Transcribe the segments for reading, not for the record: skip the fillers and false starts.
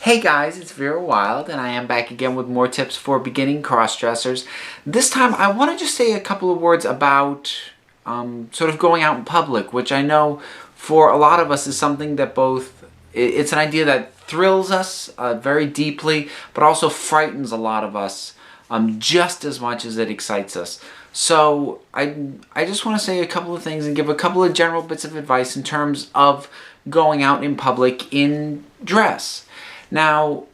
Hey guys, it's Vera Wild, and I am back again with more tips for beginning cross-dressers. This time I want to just say a couple of words about sort of going out in public, which I know for a lot of us is something that it's an idea that thrills us very deeply, but also frightens a lot of us just as much as it excites us. So I just want to say a couple of things and give a couple of general bits of advice in terms of going out in public in dress. Now,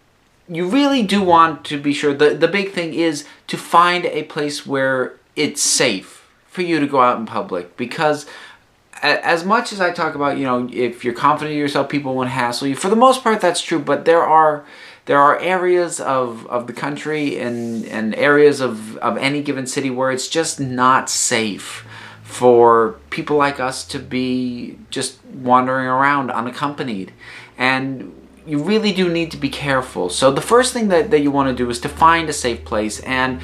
you really do want to be sure, the big thing is to find a place where it's safe for you to go out in public, because as much as I talk about, if you're confident in yourself, people won't hassle you. For the most part, that's true, but there are areas of the country and areas of any given city where it's just not safe for people like us to be just wandering around unaccompanied. And you really do need to be careful. So the first thing that you want to do is to find a safe place. And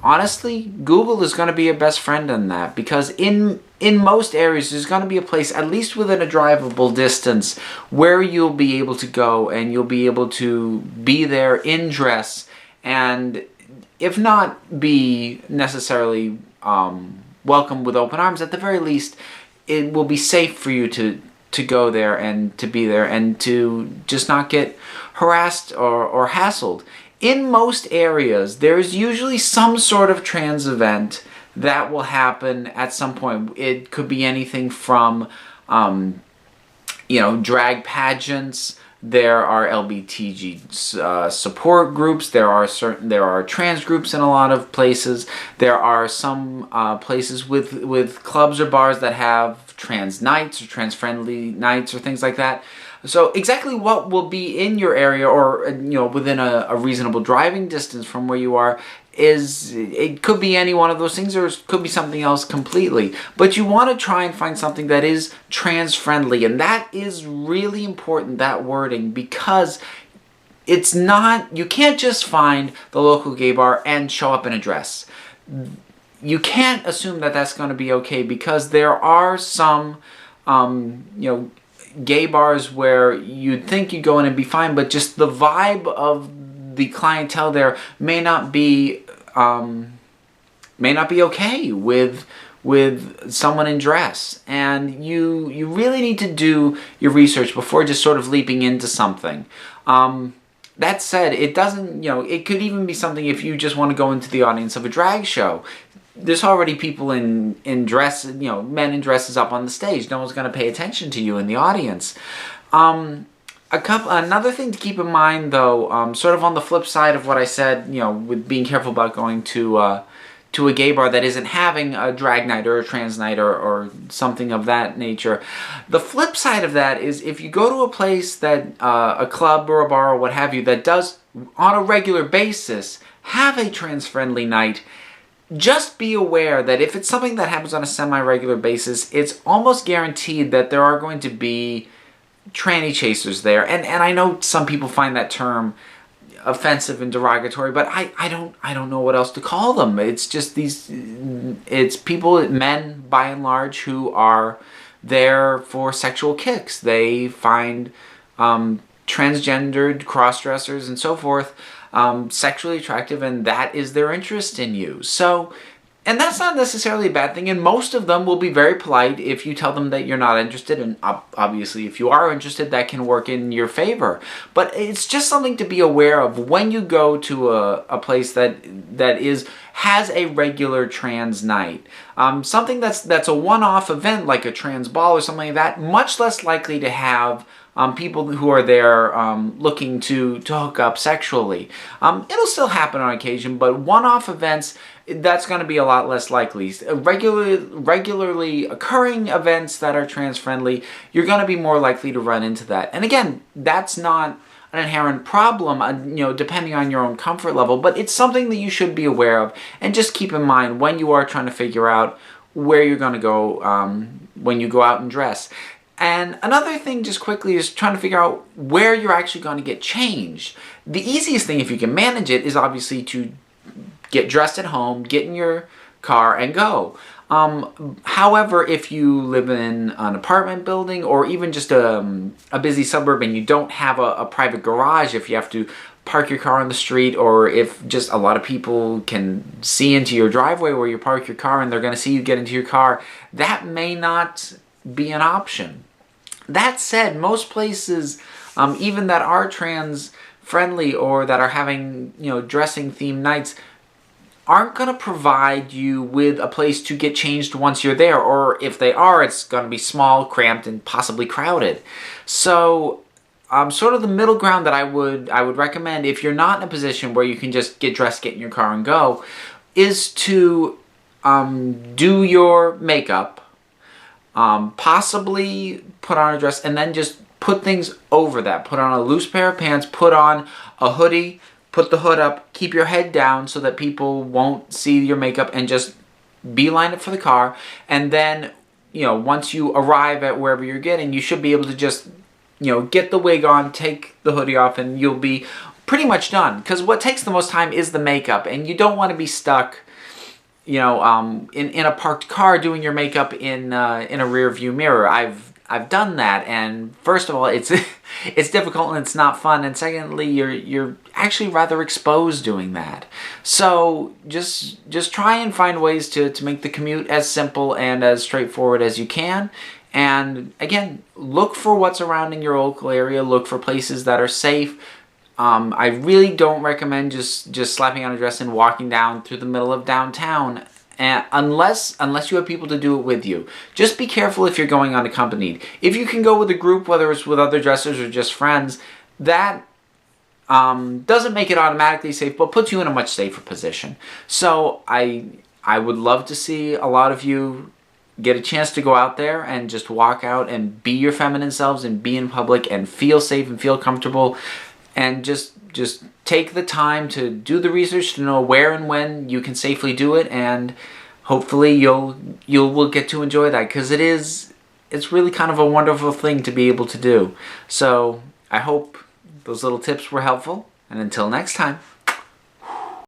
honestly, Google is going to be your best friend in that, because in most areas there's going to be a place, at least within a drivable distance, where you'll be able to go and you'll be able to be there in dress, and if not be necessarily welcome with open arms, at the very least it will be safe for you to go there and to be there and to just not get harassed or hassled. In most areas, there's usually some sort of trans event that will happen at some point. It could be anything from, drag pageants. There are LBTG support groups. There are trans groups in a lot of places. There are some places with clubs or bars that have trans nights or trans-friendly nights or things like that. So exactly what will be in your area, or within a reasonable driving distance from where you are, it could be any one of those things, or it could be something else completely. But you want to try and find something that is trans-friendly, and that is really important, that wording, because it's not, you can't just find the local gay bar and show up in a dress. You can't assume that that's going to be okay, because there are some, gay bars where you'd think you'd go in and be fine, but just the vibe of the clientele there may not be okay with someone in dress, and you really need to do your research before just sort of leaping into something. That said, it doesn't, it could even be something if you just want to go into the audience of a drag show. There's already people in dress, men in dresses up on the stage. No one's going to pay attention to you in the audience. Another thing to keep in mind, though, sort of on the flip side of what I said, with being careful about going to a gay bar that isn't having a drag night or a trans night or something of that nature. The flip side of that is if you go to a place that, a club or a bar or what have you, that does on a regular basis have a trans-friendly night, just be aware that if it's something that happens on a semi-regular basis, it's almost guaranteed that there are going to be tranny chasers there. And I know some people find that term offensive and derogatory, but I don't know what else to call them. It's just it's people, men by and large, who are there for sexual kicks. They find transgendered cross-dressers and so forth sexually attractive, and that is their interest in you. So, and that's not necessarily a bad thing, and most of them will be very polite if you tell them that you're not interested, and obviously if you are interested, that can work in your favor. But it's just something to be aware of when you go to a place that has a regular trans night. Something that's a one-off event, like a trans ball or something like that, much less likely to have people who are there looking to hook up sexually. It'll still happen on occasion, but one-off events, that's going to be a lot less likely. Regularly occurring events that are trans-friendly, you're going to be more likely to run into that. And again, that's not an inherent problem, depending on your own comfort level, but it's something that you should be aware of, and just keep in mind when you are trying to figure out where you're going to go when you go out and dress. And another thing, just quickly, is trying to figure out where you're actually going to get changed. The easiest thing, if you can manage it, is obviously to get dressed at home, get in your car, and go. However, if you live in an apartment building or even just a busy suburb and you don't have a private garage, if you have to park your car on the street, or if just a lot of people can see into your driveway where you park your car and they're going to see you get into your car, that may not be an option. That said, most places, even that are trans friendly or that are having, dressing themed nights, aren't going to provide you with a place to get changed once you're there, or if they are, it's going to be small, cramped, and possibly crowded. So sort of the middle ground that I would recommend, if you're not in a position where you can just get dressed, get in your car, and go, is to do your makeup, possibly put on a dress, and then just put things over that. Put on a loose pair of pants, put on a hoodie, put the hood up, keep your head down so that people won't see your makeup, and just beeline it for the car. And then, once you arrive at wherever you're getting, you should be able to just, get the wig on, take the hoodie off, and you'll be pretty much done. Because what takes the most time is the makeup, and you don't want to be stuck, in a parked car doing your makeup in a rear view mirror. I've done that, and first of all, it's it's difficult and it's not fun, and secondly, you're actually rather exposed doing that. So just try and find ways to make the commute as simple and as straightforward as you can. And again, look for what's surrounding your local area. Look for places that are safe. I really don't recommend just slapping on a dress and walking down through the middle of downtown, unless you have people to do it with you. Just be careful if you're going unaccompanied. If you can go with a group, whether it's with other dressers or just friends, that doesn't make it automatically safe, but puts you in a much safer position. So I would love to see a lot of you get a chance to go out there and just walk out and be your feminine selves and be in public and feel safe and feel comfortable, and just take the time to do the research to know where and when you can safely do it, and hopefully you will get to enjoy that, because it's really kind of a wonderful thing to be able to do. So I hope those little tips were helpful, and until next time.